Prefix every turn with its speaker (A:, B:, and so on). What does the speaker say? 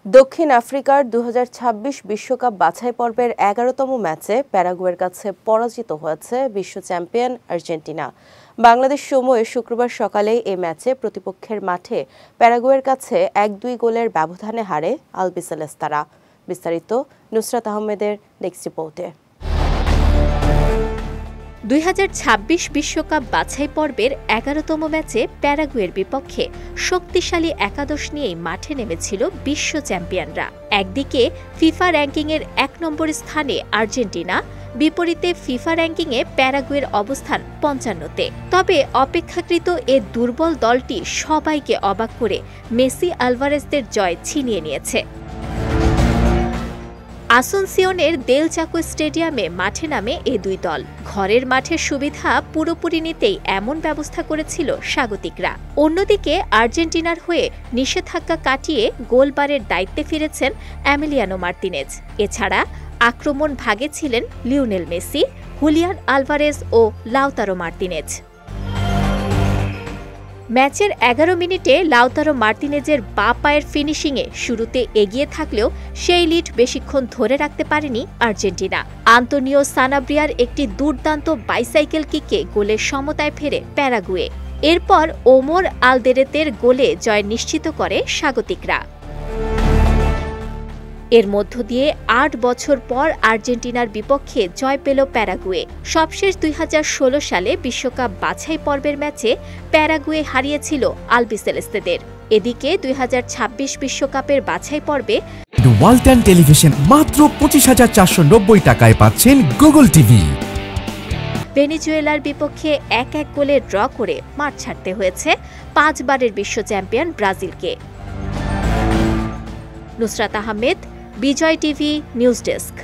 A: দক্ষিণ আফ্রিকার ২০২৬ বিশ্বকাপ বাছাই পর্বের ১১তম ম্যাচে প্যারাগুয়ের কাছে পরাজিত হয়েছে বিশ্ব চ্যাম্পিয়ন আর্জেন্টিনা। বাংলাদেশ সময়ে শুক্রবার সকালে এই ম্যাচে প্রতিপক্ষের মাঠে প্যারাগুয়ের কাছে ১-২ গোলের ব্যবধানে হারে আলবিসেলেস্তারা। বিস্তারিত নুসরাত আহমেদের নেক্সট রিপোর্টে।
B: ২০২৬ বিশ্বকাপ বাছাই পর্বের ১১তম ম্যাচে প্যারাগুয়ের বিপক্ষে শক্তিশালী একাদশ নিয়েই মাঠে নেমেছিল বিশ্ব চ্যাম্পিয়নরা। একদিকে ফিফা র্যাঙ্কিংয়ের ১ নম্বর স্থানে আর্জেন্টিনা, বিপরীতে ফিফা র্যাঙ্কিংয়ে প্যারাগুয়ের অবস্থান ৫৫তে। তবে অপেক্ষাকৃত এ দুর্বল দলটি সবাইকে অবাক করে মেসি আলভারেজদের জয় ছিনিয়ে নিয়েছে। আসুনসিয়নের দেল চাকো স্টেডিয়ামে মাঠে নামে এ দুই দল। ঘরের মাঠের সুবিধা পুরোপুরি নিতেই এমন ব্যবস্থা করেছিল স্বাগতিকরা। অন্যদিকে আর্জেন্টিনার হয়ে নিষেধাজ্ঞা কাটিয়ে গোলবারের দায়িত্বে ফিরেছেন এমিলিয়ানো মার্তিনেজ। এছাড়া আক্রমণ ভাগে ছিলেন লিওনেল মেসি, হুলিয়ান আলভারেজ ও লাউতারো মার্তিনেজ। ম্যাচের ১১ মিনিটে লাউতারো মার্তিনেজের বাঁ পায়ের ফিনিশিংয়ে শুরুতে এগিয়ে থাকলেও সেই লিড বেশিক্ষণ ধরে রাখতে পারেনি আর্জেন্টিনা। আন্তোনিও সানাব্রিয়ার একটি দুর্দান্ত বাইসাইকেল কিকে গোলের সমতায় ফেরে প্যারাগুয়ে। এরপর ওমর আলদেরেতের গোলে জয় নিশ্চিত করে স্বাগতিকরা। এর মধ্য দিয়ে ৮ বছর পর আর্জেন্টিনার বিপক্ষে জয় পেল প্যারাগুয়ে। সবশেষ ২০১৬ সালে বিশ্বকাপ বাছাই পর্বের ম্যাচে প্যারাগুয়ে হারিয়েছিল আলবিসেলেস্তেদের। এদিকে ২০২৬ বিশ্বকাপের বাছাই পর্বে
C: ওয়ালটন টেলিভিশন মাত্র ২৫,৪৯০ টাকায় পাচ্ছেন গুগল টিভি।
B: ভেনেজুয়েলার বিপক্ষে ১-১ গোলে ড্র করে মাঠ ছাড়তে হয়েছে ৫ বারের বিশ্ব চ্যাম্পিয়ন ব্রাজিলকে। নুসরাত আহমেদ, বিজয় টিভি নিউজ ডেস্ক।